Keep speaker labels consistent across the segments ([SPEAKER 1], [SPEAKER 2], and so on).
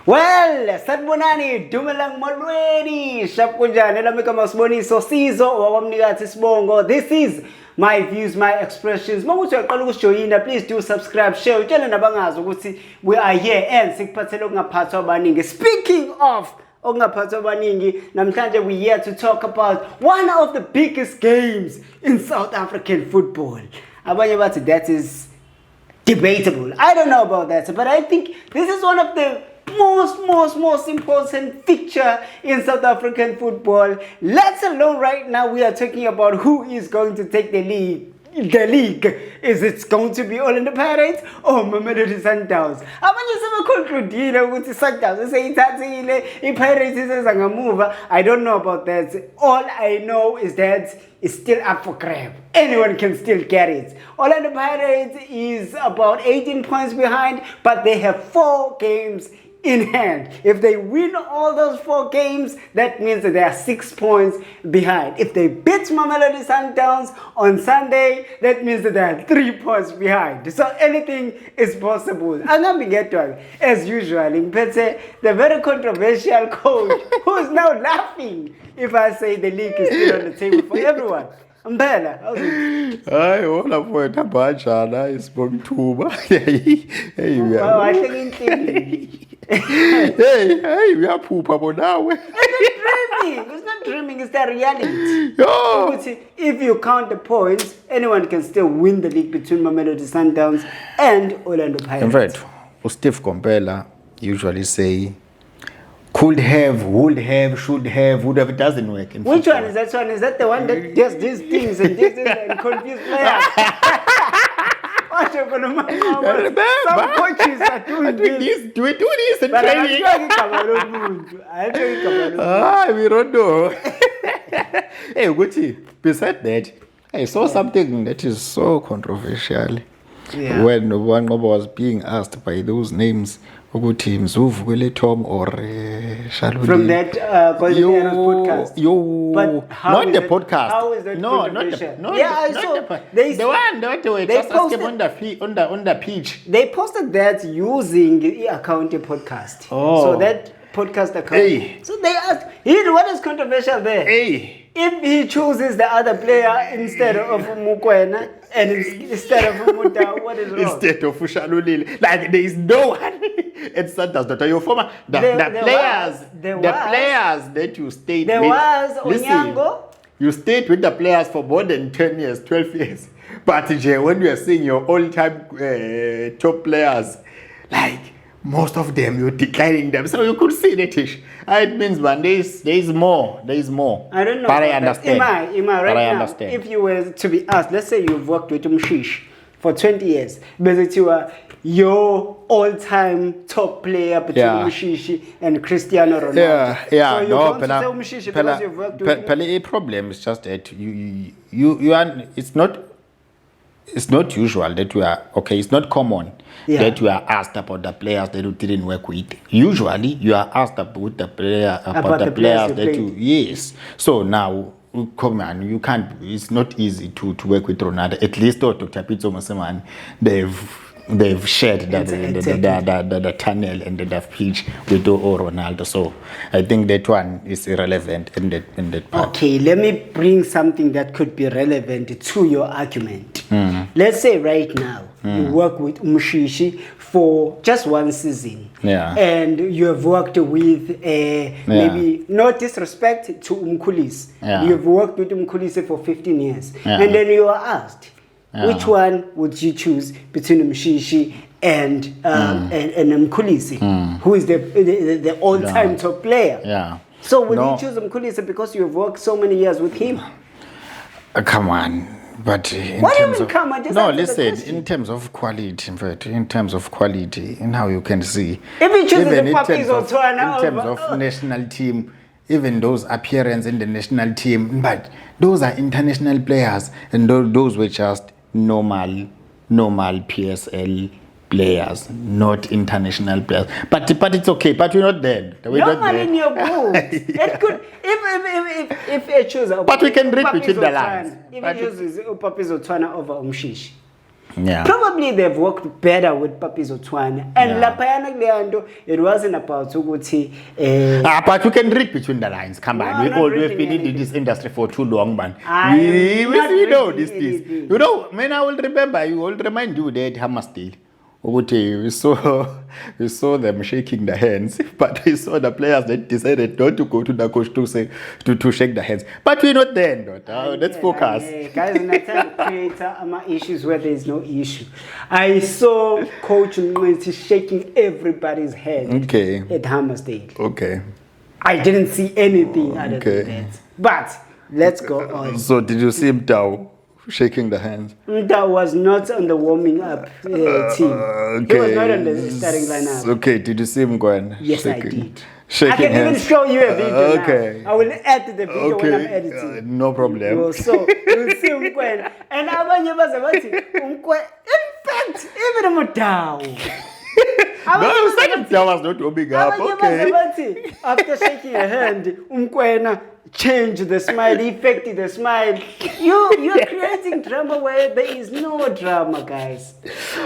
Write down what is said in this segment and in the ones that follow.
[SPEAKER 1] Well, sanibonani, dumelang molweni, shap kunjani, lami kama Siboniso Sizo, owamnikazi Sibongo. This is my views, my expressions. Makuthi uyaqala ukujoyina, please do subscribe, share, utshele nabangazi ukuthi we are here and sikuphathele okungaphathwa abaningi. Speaking of okungaphathwa abaningi, namhlanje we here to talk about one of the biggest games in South African football. Abanye bathi that is debatable. I don't know about that, but I think this is one of the most important fixture in South African football. Let alone right now we are talking about who is going to take the league. Is it going to be Orlando Pirates or Mamelodi Sundowns? Abanye sebeconcludile ukuthi Sundowns seyithathile, iPirates isezangamuva. I don't know about that. All I know is that it's still up for grab. Anyone can still get it. Orlando Pirates is about 18 points behind, but they have 4 games in hand. If they win all those 4 games, that means that they are 6 points behind. If they beat Mamelodi Sundowns on Sunday, that means that they are 3 points behind. So anything is possible. As usual, the very controversial coach who is now laughing if I say the league is still on the table for everyone. Mbela, how's it?
[SPEAKER 2] Hayi wona mfowethu abanjana isibongithuba. Hey
[SPEAKER 1] I think in
[SPEAKER 2] hey uyaphupha bonawe.
[SPEAKER 1] It's not dreaming, it's the reality. If you count the points, anyone can still win the league between Mamelodi Sundowns and Orlando Pirates.
[SPEAKER 2] Mfowethu, uSteve Kompela usually say could have, would have, should have, would have. It doesn't work.
[SPEAKER 1] Which one is that one? Is that the one that does these things and this and confuse players? Some coaches are doing this.
[SPEAKER 2] Do this in training. We don't know. Hey, Gucci, besides that, I saw something that is so controversial.
[SPEAKER 1] Yeah.
[SPEAKER 2] When one was being asked by those names, Oguti Mzuvu Wele Tom or Shaluli.
[SPEAKER 1] From that podcast.
[SPEAKER 2] Not the podcast.
[SPEAKER 1] How is that
[SPEAKER 2] the one that they posted on the pitch.
[SPEAKER 1] They posted that using the account podcast.
[SPEAKER 2] Oh.
[SPEAKER 1] So that podcast account.
[SPEAKER 2] Hey.
[SPEAKER 1] So they asked, what is controversial there?
[SPEAKER 2] Hey.
[SPEAKER 1] If he chooses the other player instead of Mukwena and instead of Muta, what is wrong?
[SPEAKER 2] Instead of Shalulile. Like there is no one at Sundowns that are your former the players that you stayed
[SPEAKER 1] with. There was Onyango.
[SPEAKER 2] You stayed with the players for more than 10 years, 12 years. But when you are seeing your all-time top players, like most of them, you're declining them. So you could see that it means, man, there is more.
[SPEAKER 1] I don't know.
[SPEAKER 2] But I understand.
[SPEAKER 1] Ima, right now, if you were to be asked, let's say you've worked with Mshish for 20 years, basically you are your all-time top player between Mshishi and Cristiano Ronaldo.
[SPEAKER 2] Yeah.
[SPEAKER 1] So
[SPEAKER 2] no,
[SPEAKER 1] Pela, Mshishi because you've worked with him?
[SPEAKER 2] Pela, a problem is just that you are. It's not usual that you are okay. It's not common that you are asked about the players that you didn't work with. Usually, you are asked about the players that you yes. So now, come on, you can't. It's not easy to work with Ronaldo. At least, Dr. Pitso Maseman, they've shared the tunnel and the pitch with Ronaldo. So I think that one is irrelevant in that part.
[SPEAKER 1] Okay, let me bring something that could be relevant to your argument. Let's say right now you work with Mushishi for just 1 season.
[SPEAKER 2] Yeah.
[SPEAKER 1] And you have worked with maybe no disrespect to Umkhulisi.
[SPEAKER 2] Yeah.
[SPEAKER 1] You've worked with Umkhulisi for 15 years. Yeah. And then you are asked, which one would you choose between Mshishi and Mkhulisi, who is the all-time top player?
[SPEAKER 2] Yeah.
[SPEAKER 1] So will you choose Mkhulisi because you've worked so many years with him?
[SPEAKER 2] Come on. But in terms of quality, and how you can see,
[SPEAKER 1] if he chooses
[SPEAKER 2] even
[SPEAKER 1] the puppies or Twana,
[SPEAKER 2] in terms of national team, even those appearances in the national team, but those are international players, and those were just normal PSL players, not international players. But it's okay. But we're not dead.
[SPEAKER 1] You're not in your group. It could if I choose.
[SPEAKER 2] But we can read between the lines.
[SPEAKER 1] If he chooses Upapis or Twana over Umshishi.
[SPEAKER 2] Yeah.
[SPEAKER 1] Probably they've worked better with Papi Zotwana. And
[SPEAKER 2] Yeah.
[SPEAKER 1] Lapayana Gleando, it wasn't about Uguti.
[SPEAKER 2] But you can read between the lines. Come
[SPEAKER 1] No,
[SPEAKER 2] on,
[SPEAKER 1] I'm
[SPEAKER 2] we
[SPEAKER 1] not
[SPEAKER 2] all we've
[SPEAKER 1] reading
[SPEAKER 2] been in
[SPEAKER 1] anything.
[SPEAKER 2] this industry for too long, man.
[SPEAKER 1] I am not
[SPEAKER 2] We know
[SPEAKER 1] reading
[SPEAKER 2] these things.
[SPEAKER 1] anything.
[SPEAKER 2] You know, man, I will remember. You will remind you that Hammersteel. We saw them shaking the hands, but we saw the players that decided not to go to the coach to say to shake the hands. But we're not there, not. Let's focus.
[SPEAKER 1] Guys, in that time, create issues where there is no issue. I saw Coach Mwensi shaking everybody's hand at Hammersdale.
[SPEAKER 2] Okay.
[SPEAKER 1] I didn't see anything other than that. But let's go on.
[SPEAKER 2] So did you see him down shaking the hands?
[SPEAKER 1] That was not on the warming up team. He was not on the starting lineup.
[SPEAKER 2] Okay, did you see him going?
[SPEAKER 1] Yes, I did.
[SPEAKER 2] Shaking
[SPEAKER 1] I can
[SPEAKER 2] hands.
[SPEAKER 1] even show you a video
[SPEAKER 2] Okay.
[SPEAKER 1] now. I will add the video when I'm editing.
[SPEAKER 2] No problem.
[SPEAKER 1] You'll see Umkwen. And abanye bazabathi Umkwen. In fact, even Mutau.
[SPEAKER 2] No, you said that was not warming up. Okay.
[SPEAKER 1] After shaking a hand, Umkwena changed the smile, affected the smile. You're creating drama where there is no drama, guys.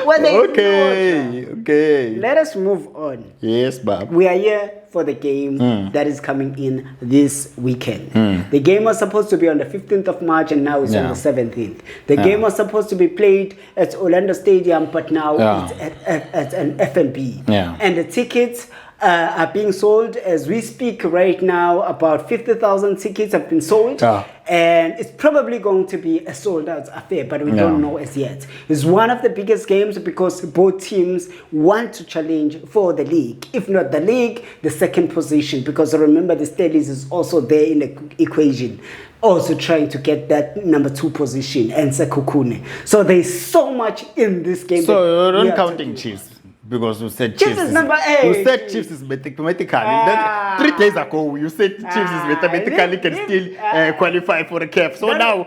[SPEAKER 1] Where there is no drama.
[SPEAKER 2] Okay.
[SPEAKER 1] Let us move on.
[SPEAKER 2] Yes, Bob.
[SPEAKER 1] We are here for the game that is coming in this weekend. The game was supposed to be on the 15th of March and now it's on the 17th. The game was supposed to be played at Orlando Stadium, but now it's at an F&B. And the tickets are being sold as we speak right now. About 50,000 tickets have been sold. And it's probably going to be a sold-out affair, but we don't know as yet. It's one of the biggest games because both teams want to challenge for the league. If not the league, the second position. Because remember, the Steelers is also there in the equation, also trying to get that number 2 position, and Sekukune. So there's so much in this game.
[SPEAKER 2] So you're not counting Chiefs? Because you said
[SPEAKER 1] Chiefs is number 8.
[SPEAKER 2] You said Chiefs is mathematically. 3 days ago, you said Chiefs is mathematically can still qualify for a cap. So now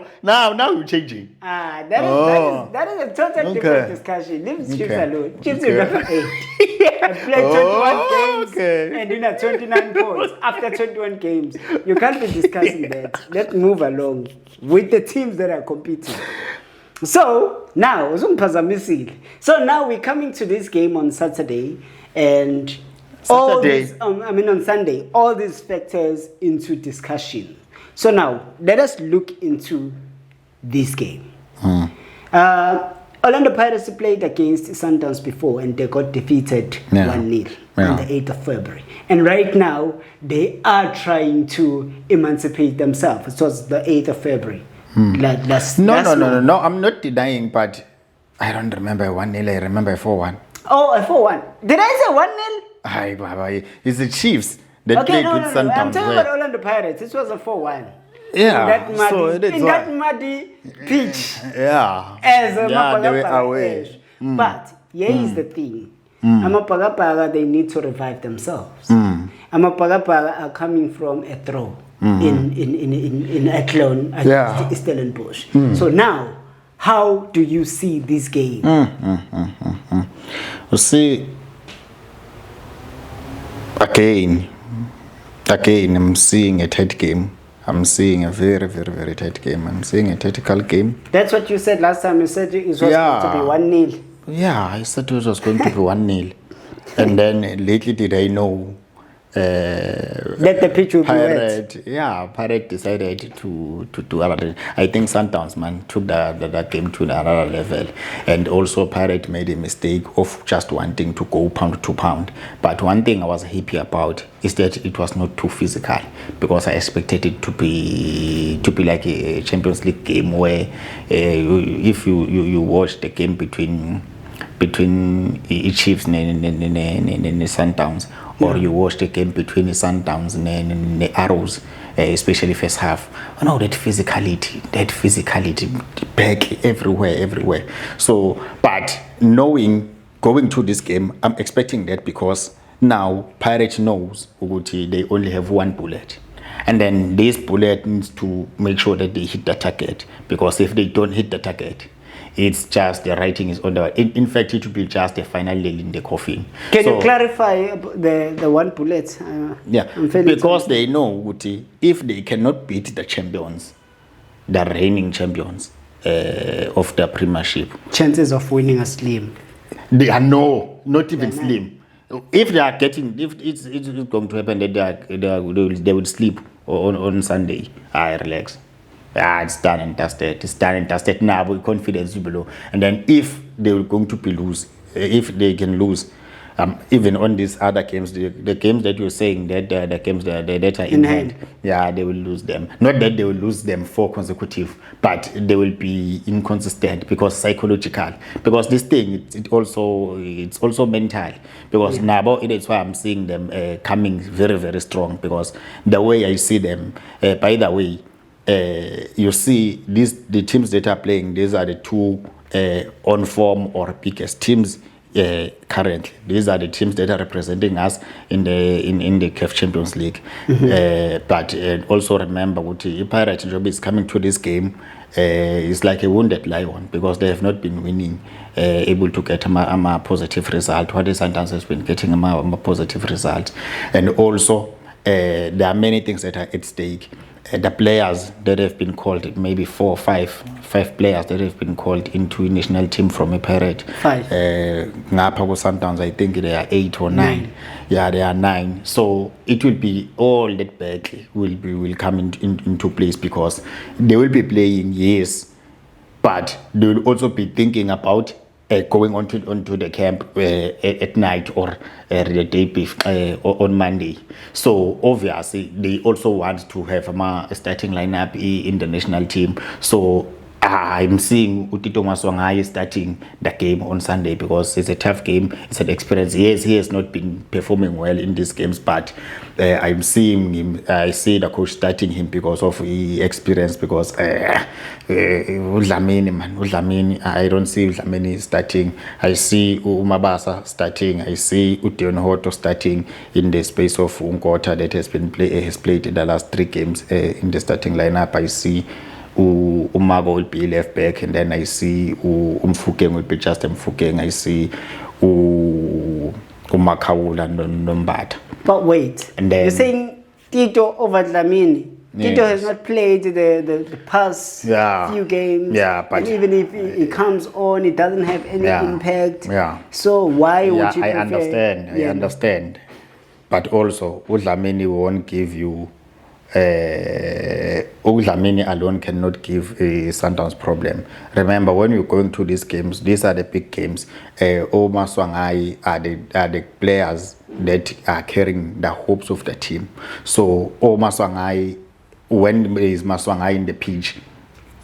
[SPEAKER 2] you're changing.
[SPEAKER 1] That is a total different discussion. Leave Chiefs alone. Chiefs is number 8. I played 21 games and in 29 points after 21 games. You can't be discussing that. Let's move along with the teams that are competing. So now we're coming to this game on Saturday, and on Sunday, all these factors into discussion. So now let us look into this game. Orlando Pirates played against Sundowns before and they got defeated 1-0 on the 8th of February. And right now they are trying to emancipate themselves. It was the 8th of February.
[SPEAKER 2] No, I'm not denying, but I don't remember 1-0. I remember 4-1.
[SPEAKER 1] Oh, a 4-1. Did I say 1-0?
[SPEAKER 2] It's the Chiefs that played with Sundowns.
[SPEAKER 1] I'm talking about Orlando Pirates. This was a 4-1.
[SPEAKER 2] Yeah.
[SPEAKER 1] In that muddy pitch.
[SPEAKER 2] Yeah.
[SPEAKER 1] As a
[SPEAKER 2] they were away.
[SPEAKER 1] But here is the thing. Amapagapaga, they need to revive themselves. Amapagapaga are coming from a throw. In Athlone against Stellenbosch. So now, how do you see this game?
[SPEAKER 2] You see, again, I'm seeing a tight game. I'm seeing a very, very, very tight game. I'm seeing a tactical game.
[SPEAKER 1] That's what you said last time. You said it was going to be 1-0.
[SPEAKER 2] Yeah, I said it was going to be 1-0. And then lately did I know
[SPEAKER 1] that the pitch will be wet.
[SPEAKER 2] Yeah, Pirate decided to do other. I think Sundowns took that game to another level, and also Pirate made a mistake of just wanting to go pound to pound. But one thing I was happy about is that it was not too physical, because I expected it to be like a Champions League game where if you watch the game between Chiefs and Sundowns, or you watch the game between the Sundowns and the Arrows, especially first half. No, that physicality back everywhere. So, but going to this game, I'm expecting that, because now Pirate knows they only have one bullet. And then this bullet needs to make sure that they hit the target, because if they don't hit the target, it's just the writing is on the. In fact, it will be just a final nail in the coffin.
[SPEAKER 1] Can you clarify the one bullet?
[SPEAKER 2] Because they know if they cannot beat the champions, the reigning champions, the Premiership.
[SPEAKER 1] Chances of winning are slim.
[SPEAKER 2] They are not even slim. If they are getting, if it's going to happen that they will sleep on Sunday, I relax. It's done and dusted. It's done and dusted now with confidence below. And then if they were going to be lose, if they can lose, even on these other games, the games that you're saying that the games that are in hand, they will lose them. Not that they will lose them 4 consecutive, but they will be inconsistent because psychological. Because this thing, it's also mental. Because now that's why I'm seeing them coming very, very strong. Because the way I see them, by the way, you see the teams that are playing, these are the 2 on form or biggest teams currently. These are the teams that are representing us in the CAF Champions League. But also remember what the Pirates job is coming to this game is like a wounded lion because they have not been winning, able to get a positive result. What is Sundowns has been getting a positive result, and also there are many things that are at stake. The players that have been called, maybe 4 or 5 players that have been called into national team from a Pirate. 5. Sundowns, I think there are 8 or 9. Yeah, there are 9. So it will be all that back will come into place because they will be playing, yes, but they will also be thinking about going onto the camp at night or the day on Monday. So obviously they also want to have a starting lineup in the national team. So I'm seeing Utito Maswanganyi starting the game on Sunday because it's a tough game. It's an experience. Yes, he has not been performing well in these games, but I'm seeing him. I see the coach starting him because of the experience. Because Udlamini, I don't see Udlamini starting. I see Umabasa starting. I see Ution Hoto starting in the space of Unkota that has played in the last 3 games in the starting lineup. I see Umago will be left back, and then I see Umfukeng will be just Umfukeng. I see Umakawula Nombata.
[SPEAKER 1] But wait, and then, you're saying Tito over Dlamini? Tito has not played the past few games. Yeah, but and even if he comes on, it doesn't have any impact. Yeah. So why would you prefer?
[SPEAKER 2] I understand. But also, Udlamini won't give you. Udlamini alone cannot give a Sundowns problem. Remember, when you're going to these games, these are the big games. Maswanganyi are the players that are carrying the hopes of the team. So Maswanganyi, when there is Maswanganyi in the pitch,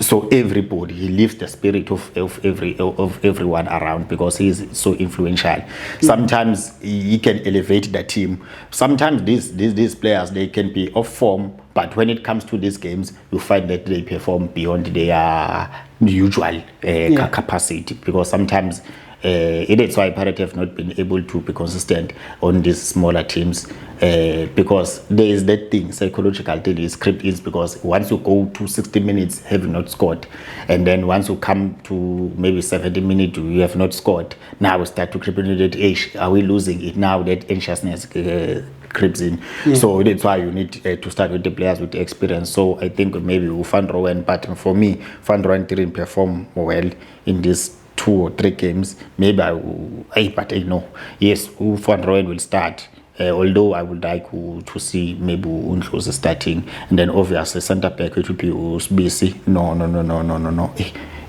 [SPEAKER 2] so everybody, he lifts the spirit of everyone around because he is so influential. Sometimes he can elevate the team. Sometimes these players, they can be off form, but when it comes to these games, you find that they perform beyond their usual capacity because sometimes it is why Pirates have not been able to be consistent on these smaller teams because there is that thing, psychological thing, the script is because once you go to 60 minutes having not scored, and then once you come to maybe 70 minutes you have not scored, now we start to creep into that age, are we losing it now, that anxiousness creeps in. So that's why you need to start with the players with the experience. So I think maybe Van Royen, but for me, Van Royen didn't perform well in this 2 or 3 games. Maybe but I know. Yes, Van Royen will start. Although I would like to see maybe Undlozi starting, and then obviously center back it will be Usbisi. No.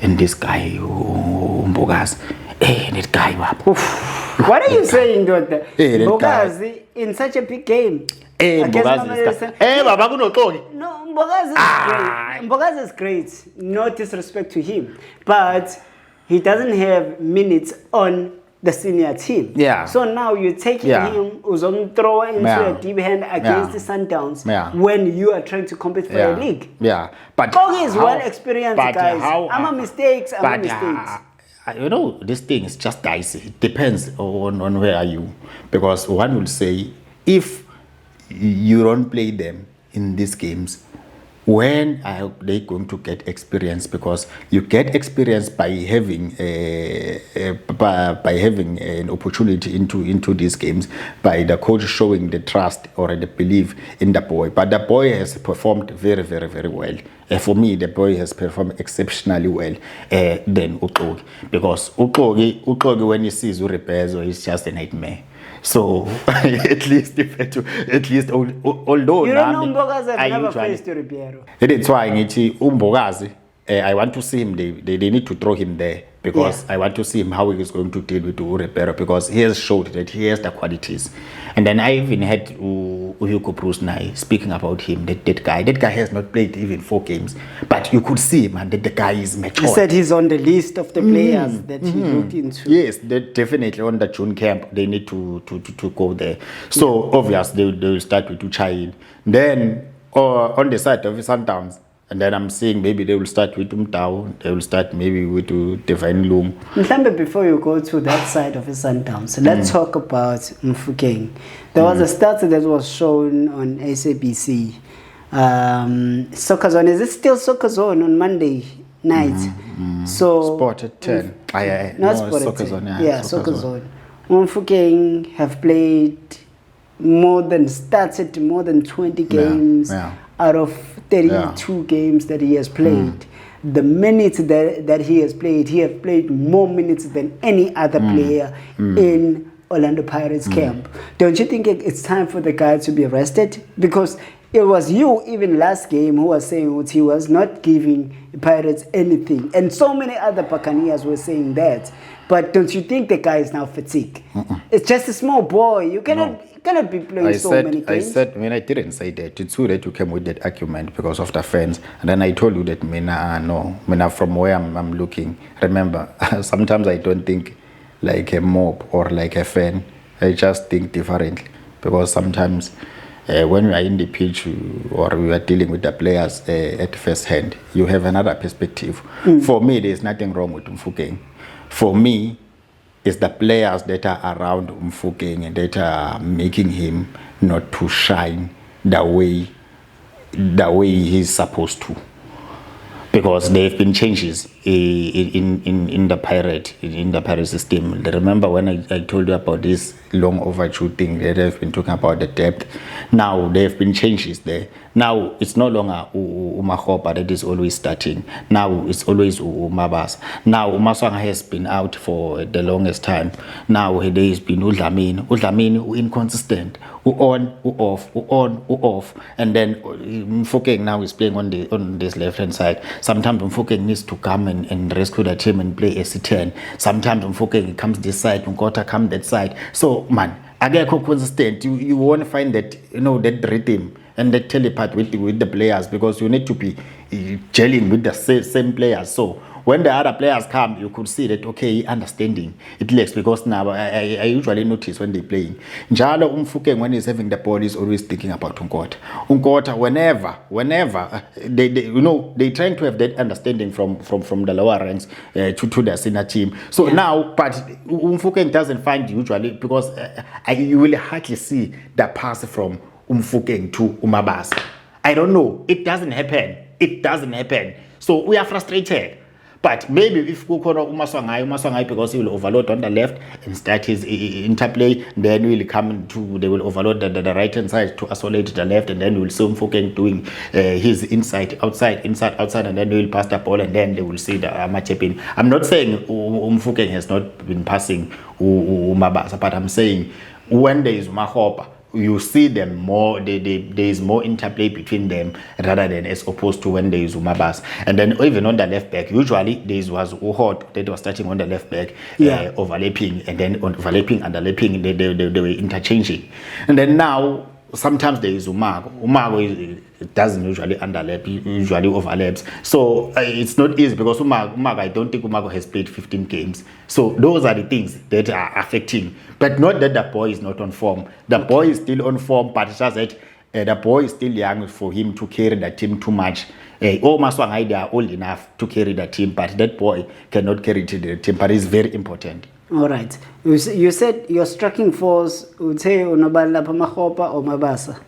[SPEAKER 2] And this guy, Mbogazi. That guy.
[SPEAKER 1] What are you saying, Doctor? Mbogazi in such a big game.
[SPEAKER 2] Mbogazi is
[SPEAKER 1] No, Mbogazi is great. Mbogazi is great. No disrespect to him, but he doesn't have minutes on the senior team. Yeah. So now you're taking him who's on throw into a deep hand against the Sundowns when you are trying to compete for a league.
[SPEAKER 2] Yeah. But
[SPEAKER 1] Bogi is well experienced, guys. I'm a mistakes.
[SPEAKER 2] You know, this thing is just dicey. It depends on where are you. Because one will say, if you don't play them in these games, when are they going to get experience? Because you get experience by having an opportunity into these games, by the coach showing the trust or the belief in the boy. But the boy has performed very, very, very well. For me, the boy has performed exceptionally well than Uxoki, because Uxoki when he sees Urepezo, it's just a nightmare. So at least although
[SPEAKER 1] you don't know Mbokazi has never faced Ribeiro.
[SPEAKER 2] That's why Mbokazi, I want to see him. They need to throw him there, because I want to see him how he is going to deal with Ribeiro, because he has showed that he has the qualities. And then I even had Hugo Bruce Nai speaking about him. That guy has not played even 4 games, but you could see, man, that the guy is mature.
[SPEAKER 1] He said he's on the list of the players that he looked into.
[SPEAKER 2] Yes, definitely on the June camp they need to go there. So obviously they will start with Uchain. Then on the side of Sundowns, and then I'm saying maybe they will start with Umtao, they will start maybe with Divine Loom.
[SPEAKER 1] Remember, before you go to that side of the Sundowns, let's talk about Mfukeng. There was a stat that was shown on SABC. Soccer Zone, is it still Soccer Zone on Monday night? So
[SPEAKER 2] Sport at 10.
[SPEAKER 1] Not Sport at 10. Yeah, Soccer Zone. Mfukeng have started more than 20 games out of 32 games that he has played. The minutes that he has played more minutes than any other player in Orlando Pirates camp. Don't you think it's time for the guy to be arrested? Because it was you, even last game, who was saying what he was not giving Pirates anything. And so many other Buccaneers were saying that. But don't you think the guy is now fatigued? It's just a small boy. You cannot be playing many games.
[SPEAKER 2] I didn't say that. It's true that you came with that argument because of the fans. And then I told you that, from where I'm looking. Remember, sometimes I don't think like a mob or like a fan. I just think differently. Because sometimes when we are in the pitch or we are dealing with the players at first hand, you have another perspective. For me, there's nothing wrong with Mfukeng. For me, it's the players that are around Mfukeng and that are making him not to shine the way he's supposed to. Because there have been changes in the pirate system. Remember when I told you about this long overdue thing that they've been talking about the depth. Now there have been changes there. Now it's no longer Umahopa that is always starting. Now it's always Umabasa. Now Maswanganyi has been out for the longest time. Now there has been Udlamini inconsistent. On, off, and then Mfukeng now is playing on this left hand side. Sometimes Mfukeng needs to come and rescue the team and play as a 10. Sometimes Mfukeng comes this side, Nkota comes that side. So man, again consistent. You won't find that that rhythm and that telepath with the players, because you need to be gelling with the same players. So when the other players come, you could see that, okay, understanding it lacks, because now I usually notice when they're playing. Njalo Mfukeng, when he's having the ball, he's always thinking about Nkota. Whenever they trying to have that understanding from the lower ranks to the senior team. So now, but Mfukeng doesn't find usually, because you will hardly see the pass from Mfukeng to Umabasa. I don't know. It doesn't happen. So we are frustrated. But maybe if Maswanganyi, because he will overload on the left and start his interplay, then they will overload the right hand side to isolate the left, and then we will see Mfukeng doing his inside, outside, and then we will pass the ball, and then they will see the matchup. I'm not saying Mfukeng has not been passing Umabasa, but I'm saying when there is Umahopa, you see them more, there is more interplay between them rather than as opposed to when there is Umabas. And then even on the left back, usually there was Uhot that was starting on the left back, overlapping, and then overlapping, underlapping, they were interchanging. And then now, sometimes there is Umago doesn't usually underlap, usually overlaps. So it's not easy, because Umago, I don't think Umago has played 15 games. So those are the things that are affecting. But not that the boy is not on form. The boy is still on form, but it's just that the boy is still young for him to carry the team too much. Maswanganyi, they are old enough to carry the team, but that boy cannot carry the team, but it's very important.
[SPEAKER 1] All right. You said your striking force would say Unobalapa Mahopa or Mabasa.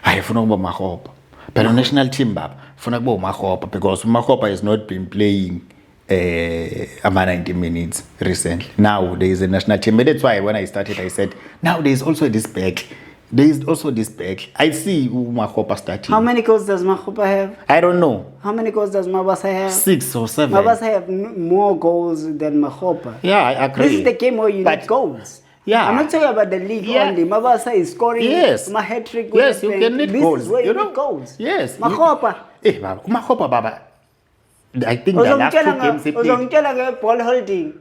[SPEAKER 2] I have no Mahopa. But on national team, Bab, for Mahopa, because Mahopa has not been playing about 90 minutes recently. Now there is a national team. But that's why when I started, I said, now there is also this back. There is also this back. I see Mahopa starting.
[SPEAKER 1] How many goals does Mahopa have?
[SPEAKER 2] I don't know.
[SPEAKER 1] How many goals does Mabasa have?
[SPEAKER 2] 6 or 7.
[SPEAKER 1] Mabasa have more goals than Mahopa.
[SPEAKER 2] Yeah, I agree.
[SPEAKER 1] This is the game where you need goals.
[SPEAKER 2] Yeah.
[SPEAKER 1] I'm not talking about the league only. Mabasa is scoring.
[SPEAKER 2] Yes.
[SPEAKER 1] My hat trick.
[SPEAKER 2] Yes, you can need goals.
[SPEAKER 1] This is where you need goals.
[SPEAKER 2] Yes.
[SPEAKER 1] Mahopa.
[SPEAKER 2] Mahopa, Baba. I think the last 2 games he played.
[SPEAKER 1] Ball holding.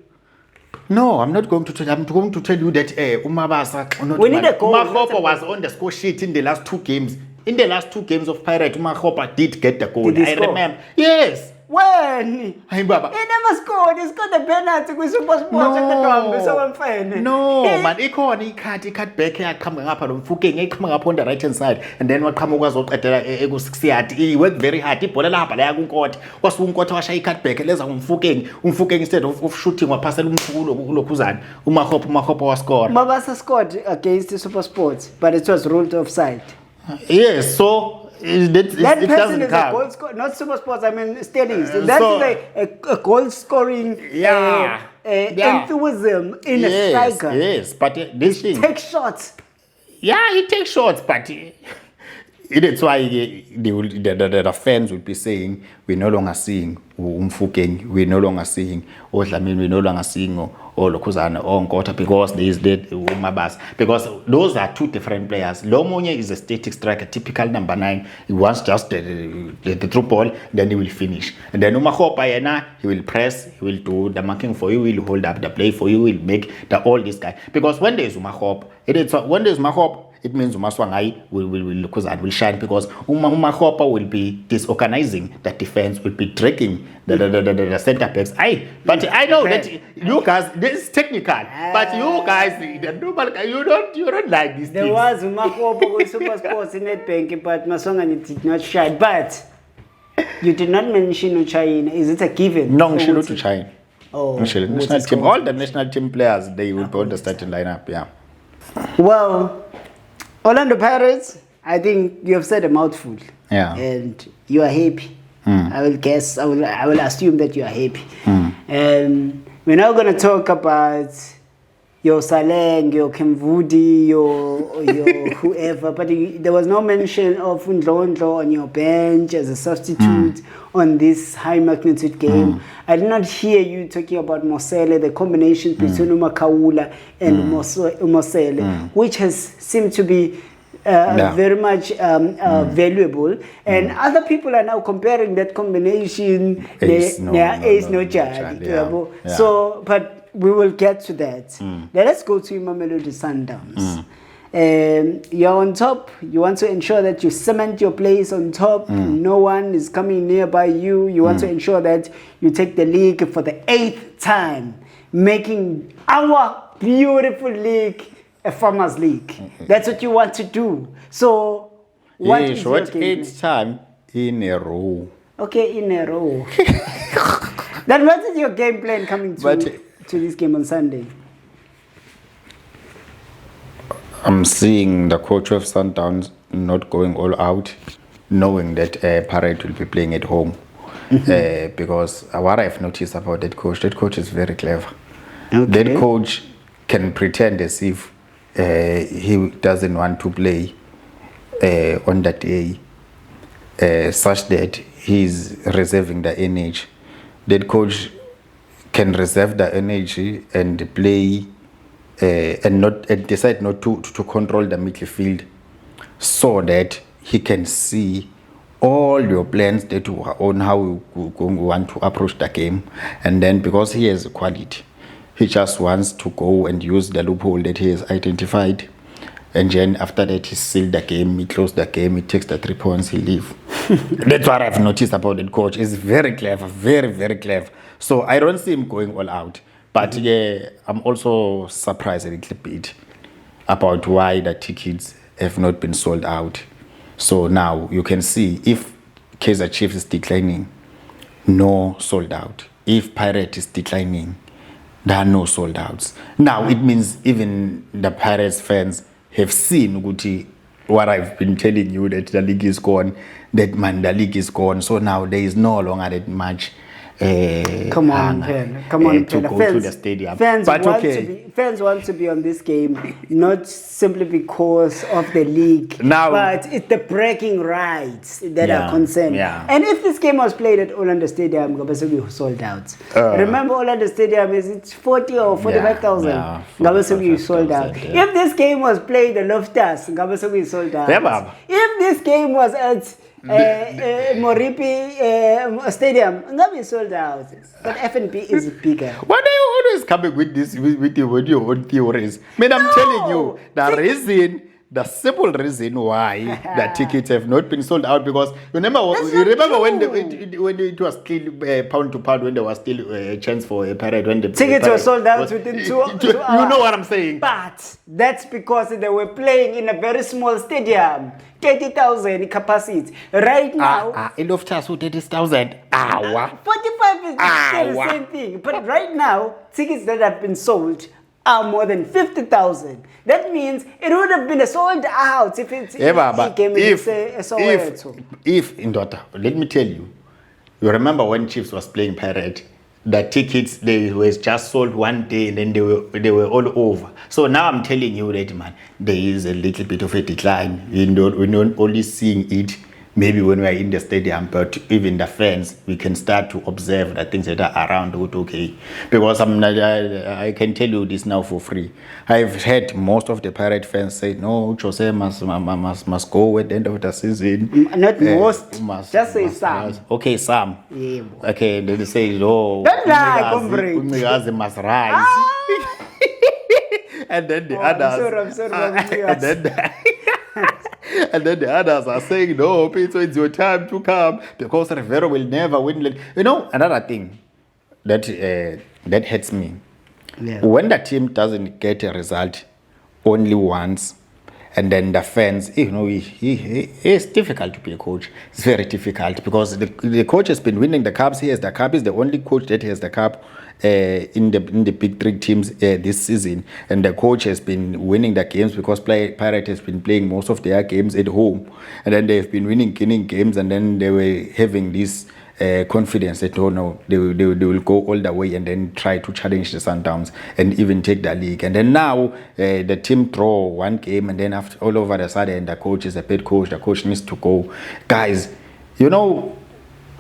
[SPEAKER 2] No, I'm not going to tell you. I'm going to tell you that Umabasa.
[SPEAKER 1] We need a goal.
[SPEAKER 2] Mahopa was on the score sheet in the last 2 games. In the last 2 games of Pirates, Mahopa did get the goal.
[SPEAKER 1] Did he score?
[SPEAKER 2] Remember. Yes.
[SPEAKER 1] When?
[SPEAKER 2] Hey, Baba.
[SPEAKER 1] He never scored. He scored the penalty with Super Sports.
[SPEAKER 2] No, man. He cut back here, coming up on Fuking, he coming up on the right hand side, and then what come was at the 60. He worked very hard. He put a lap, was he cut back, let's Fuking instead of shooting or passing Kuzan. Mahopa was scored.
[SPEAKER 1] Mabasa scored against the Super Sports, but it was ruled offside.
[SPEAKER 2] Yes, so.
[SPEAKER 1] That person is a goal scorer, not Super Sports. I mean, studies. That is a goal scoring enthusiasm in a striker.
[SPEAKER 2] Yes, but this thing
[SPEAKER 1] takes shots.
[SPEAKER 2] Yeah, he takes shots, but that's why the fans would be saying we're no longer seeing Umfukeng, we're no longer seeing Odlamin, we're no longer seeing Lokuzana or Nkota because there is that Umabas. Because those are 2 different players. Lomonye is a static striker, typical number 9. He wants just the through ball, then he will finish. And then Umahopa, he will press, he will do the marking for you, he will hold up the play for you, he will make all this guy. Because when there is Umahop, when there is Umahop, it means Maswanganyi will shine because Umahopa will be disorganizing the defense, will be dragging the center backs. But I know that you guys, this is technical, but you guys, the normal, you don't like this.
[SPEAKER 1] There was Umahopa with Super Sports in Nedbank, but Maswanganyi did not shine. But you did not mention China. Is it a given?
[SPEAKER 2] No, she not to China.
[SPEAKER 1] Oh,
[SPEAKER 2] national team. All the national team players, they will be on the starting lineup. Yeah.
[SPEAKER 1] Well, Orlando Pirates, I think you have said a mouthful.
[SPEAKER 2] Yeah.
[SPEAKER 1] And you are happy. I will guess, I will assume that you are happy. And we're now going to talk about your Saleng, your Kemvudi, your whoever. But there was no mention of Ndlondlo on your bench as a substitute on this high magnitude game. I did not hear you talking about Mosele, the combination between Umakawula and Mosele, which has seemed to be very much valuable. And other people are now comparing that combination. So, but we will get to that. Now let's go to Mamelodi Sundowns. You're on top. You want to ensure that you cement your place on top. No one is coming nearby you. You want to ensure that you take the league for the 8th time, making our beautiful league a farmers league. That's what you want to do. So what is your game
[SPEAKER 2] 8th time in a row.
[SPEAKER 1] Okay, in a row. Then what is your game plan coming to this game on Sunday?
[SPEAKER 2] I'm seeing the coach of Sundowns not going all out, knowing that Pirate will be playing at home. Because what I've noticed about that coach is very clever. Okay. That coach can pretend as if he doesn't want to play on that day, such that he's reserving the energy. That coach can reserve the energy and play and decide not to control the midfield, so that he can see all your plans that you are on how you want to approach the game. And then because he has quality, he just wants to go and use the loophole that he has identified. And then after that, he sealed the game, he closed the game, he takes the 3 points, he leaves. That's what I've noticed about that coach. He's very clever, very, very clever. So I don't see him going all out. But yeah, I'm also surprised a little bit about why the tickets have not been sold out. So now you can see if Kaizer Chiefs is declining, no sold out. If Pirate is declining, there are no sold outs. Now it means even the Pirates fans have seen Uguti what I've been telling you, that the league is gone, the league is gone. So now there is no longer that much.
[SPEAKER 1] Come on, Pen. Come on,
[SPEAKER 2] to
[SPEAKER 1] Pen.
[SPEAKER 2] go
[SPEAKER 1] Fans,
[SPEAKER 2] to the stadium.
[SPEAKER 1] Fans
[SPEAKER 2] but
[SPEAKER 1] want
[SPEAKER 2] okay.
[SPEAKER 1] to be. Fans want to be on this game, not simply because of the league,
[SPEAKER 2] Now,
[SPEAKER 1] but it's the bragging rights that are concerned.
[SPEAKER 2] Yeah.
[SPEAKER 1] And if this game was played at Orlando Stadium, Gabasabi sold out. Remember, Orlando Stadium is 40 or 45,000.
[SPEAKER 2] Yeah,
[SPEAKER 1] Gabasabi sold out.
[SPEAKER 2] Yeah.
[SPEAKER 1] If this game was played at Loftus, Gabasabi sold out.
[SPEAKER 2] Yeah,
[SPEAKER 1] if this game was at Moripi Stadium, Ngabi sold out. But FNP is bigger.
[SPEAKER 2] Why are you always coming with this with your own theories? Man, I'm telling you the simple reason why the tickets have not been sold out, because remember when it was still pound to pound, when there was still a chance for a Pirate, when the
[SPEAKER 1] tickets were sold out within 2 hours.
[SPEAKER 2] You know what I'm saying?
[SPEAKER 1] But that's because they were playing in a very small stadium, 30,000 capacity. Right now,
[SPEAKER 2] in of who 30,000.
[SPEAKER 1] 45 is still the same thing. But right now, tickets that have been sold are more than 50,000. That means it would have been a sold out if it's
[SPEAKER 2] if in daughter, let me tell you, you remember when Chiefs was playing Pirate, the tickets, they were just sold one day and then they were all over. So now I'm telling you that, man, there is a little bit of a decline. We're not only seeing it maybe when we are in the stadium, but even the fans, we can start to observe the things that are around. Okay, because I can tell you this now for free. I've heard most of the Pirate fans say, no, Jose must go at the end of the season.
[SPEAKER 1] Not most, just say some.
[SPEAKER 2] Okay, some.
[SPEAKER 1] Yeah.
[SPEAKER 2] Okay, they say, oh,
[SPEAKER 1] don't lie,
[SPEAKER 2] must rise. And then the others. And then the others are saying, no, Peter, it's your time to come, because Rivero will never win. You know, another thing that hurts me.
[SPEAKER 1] Yeah.
[SPEAKER 2] When the team doesn't get a result only once, and then the fans, you know, it's difficult to be a coach. It's very difficult, because the coach has been winning the cups. The cup is the only coach that has the cup in the big three teams this season, and the coach has been winning the games because Pirate has been playing most of their games at home, and then they've been winning games, and then they were having this confidence that they will go all the way and then try to challenge the Sundowns and even take the league. And then now the team draw one game, and then after all over the sudden the coach is a bad coach. The coach needs to go. Guys, you know,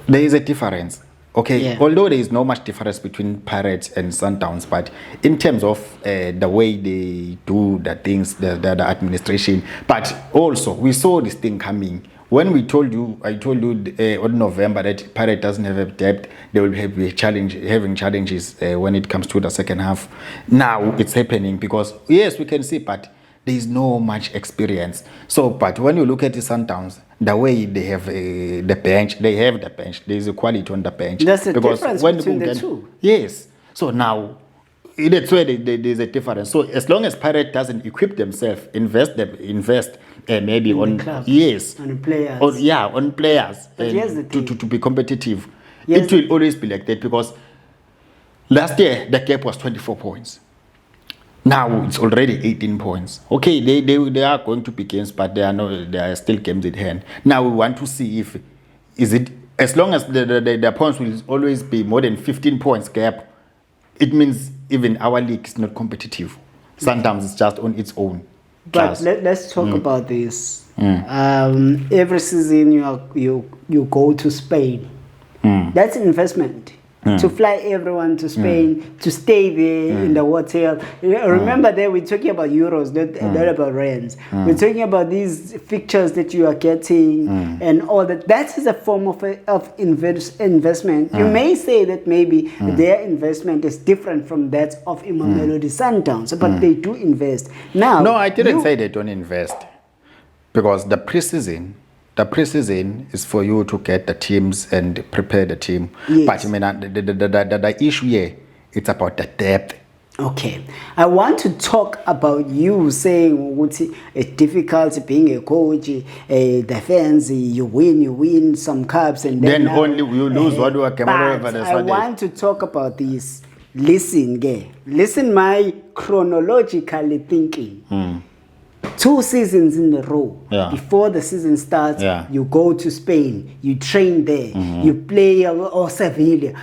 [SPEAKER 2] there is a difference. Okay, yeah. Although there is no much difference between Pirates and Sundowns, but in terms of the way they do the things, the administration, but also we saw this thing coming. When I told you on November that Pirate doesn't have a depth, they will having challenges when it comes to the second half. Now it's happening because, yes, we can see, but there is no much experience. So, but when you look at the Sundowns, the way they have the bench, there is a quality on the bench.
[SPEAKER 1] That's the difference between the two.
[SPEAKER 2] Yes. So now, that's where there's a difference. So as long as Pirate doesn't equip themselves, invest maybe in on
[SPEAKER 1] players.
[SPEAKER 2] On players to be competitive. It will always be like that, because last year the gap was 24 points. Now it's already 18 points. Okay, they are going to be games, but there are still games at hand. Now we want to see is it as long as the points will always be more than 15 points gap. It means even our league is not competitive. Sometimes it's just on its own.
[SPEAKER 1] But let's talk about this. Every season you go to Spain. That's an investment. To fly everyone to Spain, to stay there in the hotel. Remember that we're talking about euros, not about rands. We're talking about these fixtures that you are getting and all that. That is a form of investment. You may say that maybe their investment is different from that of Mamelodi Sundowns, but they do invest. Now,
[SPEAKER 2] no, I didn't say they don't invest, because the preseason is for you to get the teams and prepare the team.
[SPEAKER 1] Yes.
[SPEAKER 2] But I mean, the issue here, it's about the depth.
[SPEAKER 1] Okay, I want to talk about you saying it's difficult being a coach. The fans, you win some cups, and then
[SPEAKER 2] only you lose what you are capable of.
[SPEAKER 1] I want to talk about this. Listen, my chronologically thinking. 2 seasons in a row.
[SPEAKER 2] Yeah.
[SPEAKER 1] Before the season starts,
[SPEAKER 2] Yeah.
[SPEAKER 1] you go to Spain, you train there, you play Sevilla,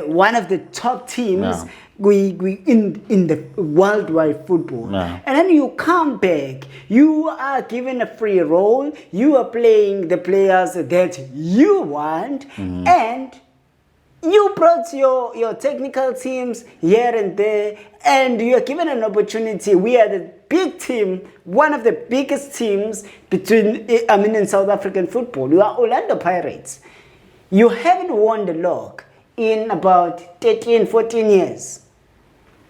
[SPEAKER 1] one of the top teams.
[SPEAKER 2] Yeah.
[SPEAKER 1] We in the worldwide football,
[SPEAKER 2] Yeah.
[SPEAKER 1] and then you come back. You are given a free role. You are playing the players that you want, and you brought your technical teams here and there, and you are given an opportunity. We are the big team, one of the biggest teams in South African football. You are Orlando Pirates. You haven't won the log in about 13, 14 years.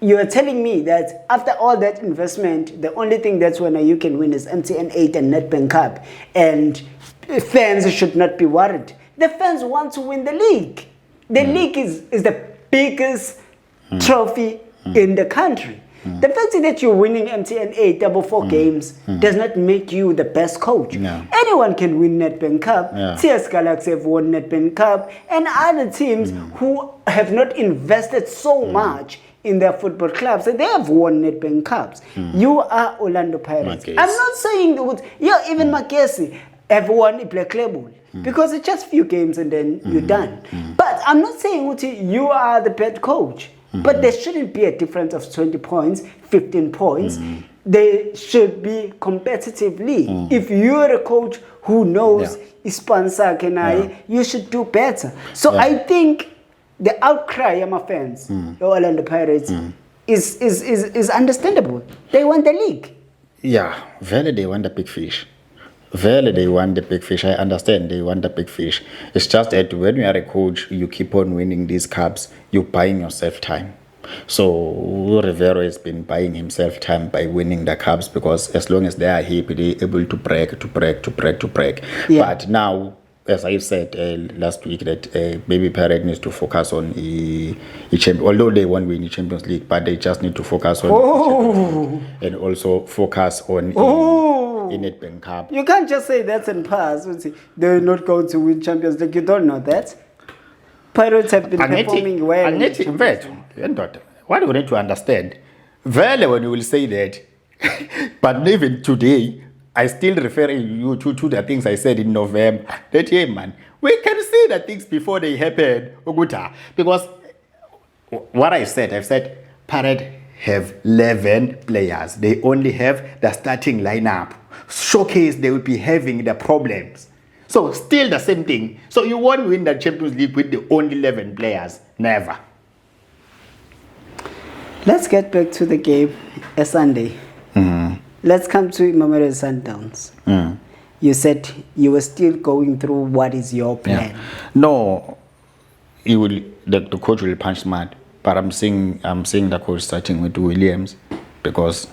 [SPEAKER 1] You are telling me that after all that investment, the only thing that's when you can win is MTN 8 and Nedbank Cup, and fans should not be worried. The fans want to win the league. The league is the biggest trophy in the country. The fact that you're winning MTN 8 double 4 games does not make you the best coach.
[SPEAKER 2] No.
[SPEAKER 1] Anyone can win Nedbank Cup.
[SPEAKER 2] Yeah.
[SPEAKER 1] TS Galaxy have won Nedbank Cup, and other teams who have not invested so much in their football clubs, they have won Nedbank Cups. You are Orlando Pirates.
[SPEAKER 2] Makesi.
[SPEAKER 1] I'm not saying even Makesi have won a Black Label because it's just few games and then you're done. But I'm not saying you are the bad coach. But there shouldn't be a difference of 20 points, 15 points. They should be competitive league. If you're a coach who knows sponsor you should do better. So I think the outcry of my fans, the Orlando Pirates, is understandable. They want the league.
[SPEAKER 2] Yeah, very they want the big fish. Very they want the big fish. I understand they want the big fish. It's just that when you are a coach, you keep on winning these cups, you're buying yourself time. So Rivero has been buying himself time by winning the cups, because as long as they are happy, they're able to break.
[SPEAKER 1] Yeah.
[SPEAKER 2] But now, as I said last week, that Baby Pirate needs to focus on the champion. Although they won't win the Champions League, but they just need to focus on and also focus on in Nedbank Cup.
[SPEAKER 1] You can't just say that's in past. They're not going to win Champions League. You don't know that. Pirates have been performing well.
[SPEAKER 2] In fact, what we need to understand, very when you will say that, but even today, I still refer you to the things I said in November. That, hey man, we can see the things before they happen. Because what I've said, Pirate have 11 players. They only have the starting lineup. Showcase, they will be having the problems. So still the same thing. So you won't win the Champions League with the only 11 players. Never.
[SPEAKER 1] Let's get back to the game Sunday. Let's come to Mamelodi Sundowns. You said you were still going through what is your plan.
[SPEAKER 2] Yeah. No, the coach will punch smart. But I'm seeing the coach starting with Williams, because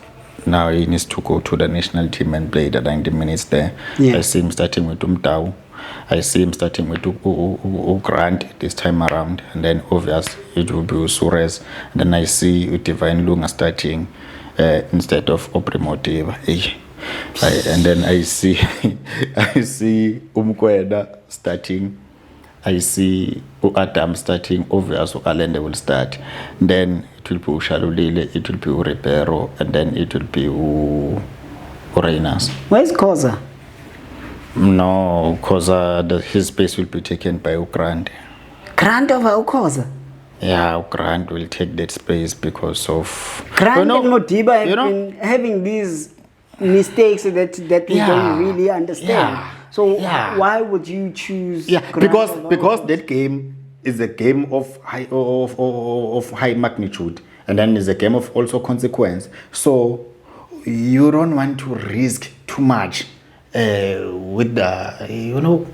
[SPEAKER 2] now he needs to go to the national team and play the 90 minutes there.
[SPEAKER 1] Yeah.
[SPEAKER 2] I see him starting with Umtau. I see him starting with Grant this time around. And then obviously it will be Suarez. And then I see Divine Lunga starting instead of Oprimotiva. And then I see Umkweda starting. I see Adam starting, obviously Alende will start. Then it will be Shalulile, it will be Repero, and then it will be Reinas.
[SPEAKER 1] Where's Koza?
[SPEAKER 2] No, Koza, his space will be taken by Grant.
[SPEAKER 1] Grant over Koza?
[SPEAKER 2] Yeah, Grant will take that space because of...
[SPEAKER 1] Grant and Modiba have been having these mistakes that we don't really understand.
[SPEAKER 2] Yeah.
[SPEAKER 1] So why would you choose?
[SPEAKER 2] Yeah, because that game is a game of high magnitude, and then it's a game of also consequence. So you don't want to risk too much with the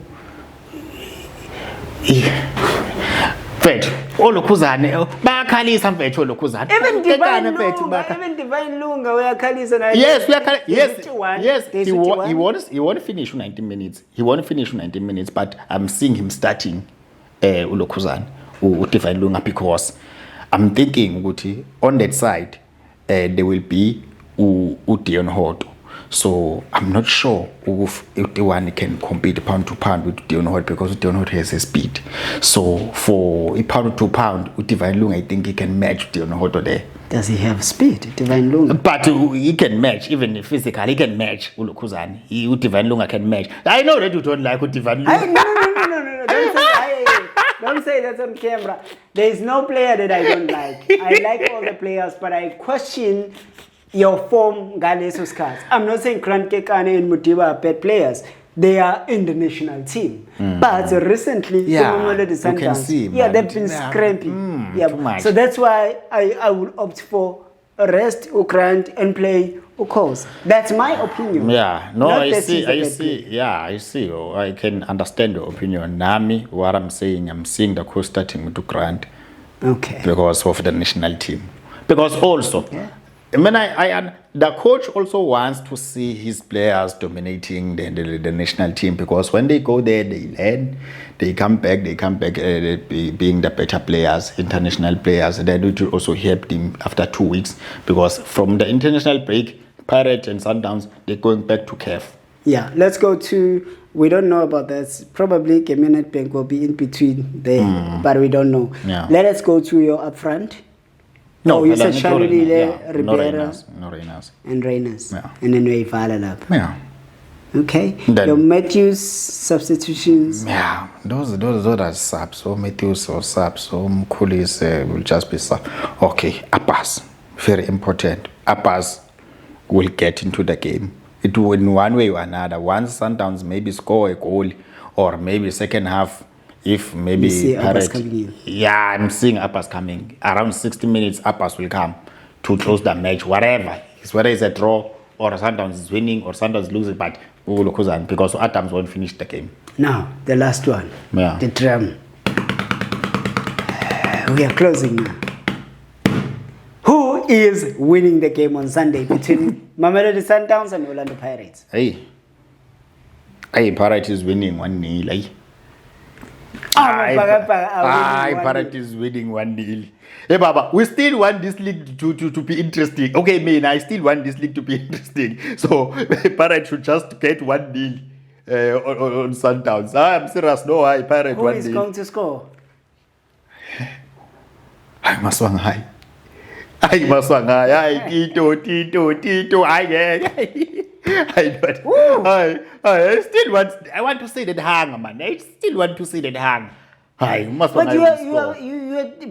[SPEAKER 2] olokuzane bayakhalisa mfethu olokuzane
[SPEAKER 1] even Divine Lunga uyakhalisa naye.
[SPEAKER 2] Yes, he won't finish 90 minutes. He won't finish 90 minutes, but I'm seeing him starting ulokuzane Divine Lunga, because I'm thinking ukuthi on that side there will be Dion Hoto. So I'm not sure if the one can compete pound to pound with Deonhot because Deonhot has a speed. So for a pound to pound with Divine Lung, I think he can match Deonhot there.
[SPEAKER 1] Does he have speed, Divine Lung?
[SPEAKER 2] But he can match, even physically, he can match Ulukuzani. Divine Lunga can match. I know that you don't like Divine Lunga.
[SPEAKER 1] No. Don't say that on camera. There is no player that I don't like. I like all the players, but I question your form, Galeso's cards. I'm not saying Kranke Kane and Mutiba are bad players. They are in the national team. But recently,
[SPEAKER 2] you can see,
[SPEAKER 1] they've been scrappy.
[SPEAKER 2] Too much.
[SPEAKER 1] So that's why I would opt for rest Grant and play Ukos. That's my opinion.
[SPEAKER 2] Yeah, no, I see. Yeah, I see. Oh, I can understand your opinion. Nami, what I'm seeing the coach starting with Grant.
[SPEAKER 1] Okay.
[SPEAKER 2] Because of the national team. Because also, the coach also wants to see his players dominating the national team, because when they go there, they learn, they come back being the better players, international players. Then it will also help them after 2 weeks, because from the international break, Pirates and Sundowns, they're going back to CAF.
[SPEAKER 1] Yeah, let's go to, we don't know about this. Probably Kemenet Bank will be in between there, but we don't know.
[SPEAKER 2] Yeah.
[SPEAKER 1] Let us go to your upfront. No, you said Shalulile, Ribera,
[SPEAKER 2] no Reyners.
[SPEAKER 1] and Reyners.
[SPEAKER 2] Yeah.
[SPEAKER 1] And then we follow up.
[SPEAKER 2] Yeah.
[SPEAKER 1] Okay.
[SPEAKER 2] Then,
[SPEAKER 1] your Matthews substitutions.
[SPEAKER 2] Yeah, those are subs. So Matthews or subs. So Mkulis will just be sub. Okay, Abbas, very important. Abbas will get into the game. It will, in one way or another. Once Sundowns maybe score a goal, or maybe second half, if maybe
[SPEAKER 1] Abbas coming in.
[SPEAKER 2] Yeah, I'm seeing Abbas coming. Around 60 minutes, Abbas will come to close the match, whatever. Whether it's a draw or Sundowns is winning or Sundowns losing, but because Adams won't finish the game.
[SPEAKER 1] Now, the last one.
[SPEAKER 2] Yeah.
[SPEAKER 1] The drum. We are closing now. Who is winning the game on Sunday between Mamelodi Sundowns and Orlando Pirates?
[SPEAKER 2] Hey, Pirates is winning 1-0. Pirates is winning 1-0. Hey, Baba, we still want this league to be interesting. Okay, I still want this league to be interesting. So, Pirates should just get 1-0 on Sundowns. I'm serious. No, Pirates 1-0.
[SPEAKER 1] Who is going to score?
[SPEAKER 2] Maswanganyi. Tito. I want to see that hang, man. I still want to see that hang.
[SPEAKER 1] But you are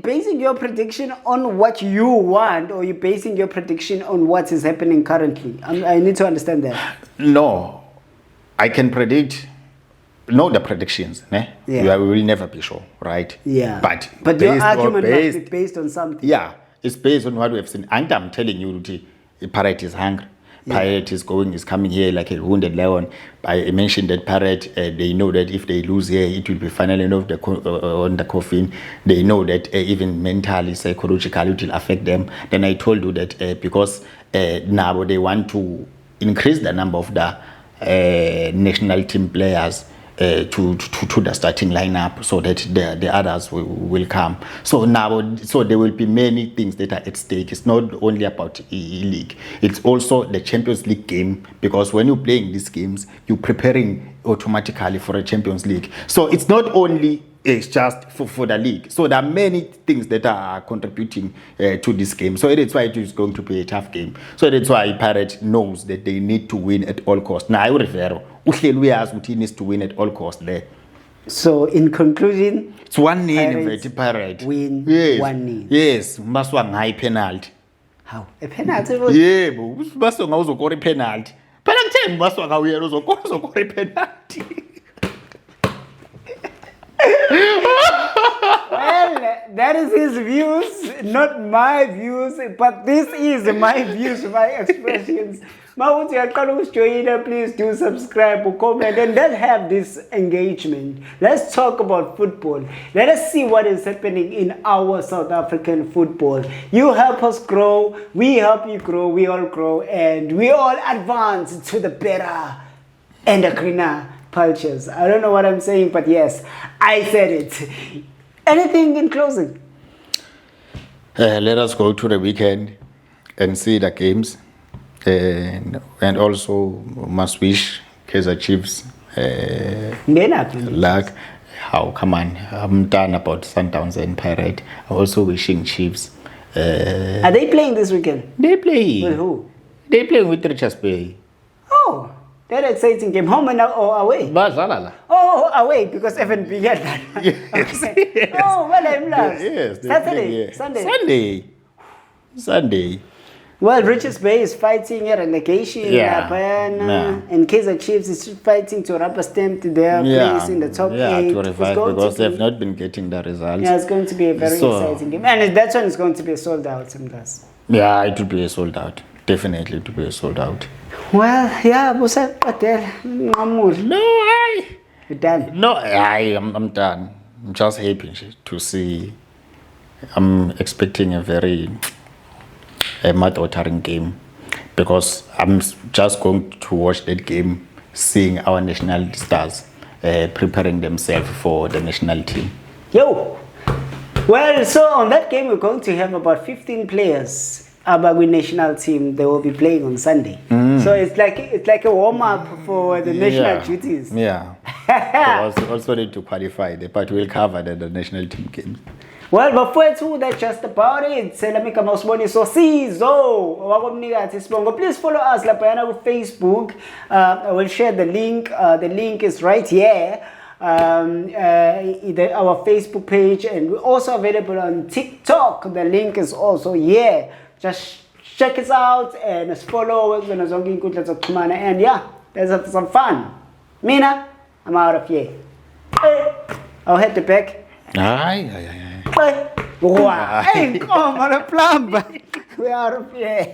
[SPEAKER 1] basing your prediction on what you want, or you're basing your prediction on what is happening currently? I need to understand that.
[SPEAKER 2] No, I can predict. No, the predictions. We will never be sure, right?
[SPEAKER 1] Yeah.
[SPEAKER 2] But
[SPEAKER 1] your argument must be based on something.
[SPEAKER 2] Yeah, it's based on what we have seen. And I'm telling you, the Pirate is hungry. Pirate is coming here like a wounded lion. I mentioned that Pirate, they know that if they lose here, it will be finally on the coffin. They know that even mentally, psychologically, it will affect them. Then I told you that because now they want to increase the number of the national team players to the starting lineup, so that the others will come. So there will be many things that are at stake. It's not only about league, it's also the Champions League game, because when you're playing these games, you're preparing automatically for a Champions League. So it's not only just for the league. So there are many things that are contributing to this game. So that's why it is going to be a tough game. So that's why Pirates knows that they need to win at all costs. Now, I Rivero, he needs to win at all costs there.
[SPEAKER 1] So in conclusion,
[SPEAKER 2] it's 1-0 Pirates
[SPEAKER 1] win.
[SPEAKER 2] Yes.
[SPEAKER 1] 1-0.
[SPEAKER 2] Yes, Maswanganyi penalty.
[SPEAKER 1] How? A penalty?
[SPEAKER 2] Yeah, Maswanganyi uzokora penalty. Phela ngithe Maswanganyi uyena uzokora penalty.
[SPEAKER 1] Well, that is his views, not my views, but this is my views, my expressions. Please do subscribe, comment, and let's have this engagement. Let's talk about football. Let us see what is happening in our South African football. You help us grow, we help you grow, we all grow, and we all advance to the better and the greener cultures. I don't know what I'm saying, but yes, I said it. Anything in closing?
[SPEAKER 2] Let us go to the weekend and see the games. and also must wish Kaizer Chiefs luck. How come on? I'm done about Sundowns and Pirates. I'm also wishing Chiefs.
[SPEAKER 1] Are they playing this weekend?
[SPEAKER 2] They play.
[SPEAKER 1] With who?
[SPEAKER 2] They play with Richards Bay.
[SPEAKER 1] Oh, that exciting game. Home and or away?
[SPEAKER 2] Bazalala.
[SPEAKER 1] Oh, away because FNB had that.
[SPEAKER 2] Yes.
[SPEAKER 1] Okay. Oh, well, I'm lost.
[SPEAKER 2] Yes. they
[SPEAKER 1] Saturday,
[SPEAKER 2] play, yeah.
[SPEAKER 1] Sunday.
[SPEAKER 2] Sunday.
[SPEAKER 1] Well, Richards Bay is fighting a relegation, and Kaizer Chiefs is fighting to rubber stamp their place in the top 8.
[SPEAKER 2] To revive because they've not been getting the results.
[SPEAKER 1] Yeah, it's going to be a very exciting game. And that one is going to be sold out, sometimes.
[SPEAKER 2] Yeah, it will be a sold out. Definitely it will be a sold out.
[SPEAKER 1] Well, yeah, Musa, no, you're done.
[SPEAKER 2] No, I'm done. I'm just happy to see. I'm expecting a very mouth-watering game because I'm just going to watch that game, seeing our national stars preparing themselves for the national team.
[SPEAKER 1] Yo! Well, so on that game, we're going to have about 15 players. Abagwi national team, they will be playing on Sunday. So it's like a warm-up for the national duties.
[SPEAKER 2] Yeah. also need to qualify, but we'll cover the national team games.
[SPEAKER 1] Well, before that's just about it. Selamika Maswanganyi Sibongo. Please follow us on Facebook. I will share the link. The link is right here. Our Facebook page, and we're also available on TikTok. The link is also here. Just check us out and follow us. And yeah, let's have some fun. Mina, I'm out of here. I'll head the back.
[SPEAKER 2] Aye.
[SPEAKER 1] Wow. Hey, come on a plumb. We are out of here.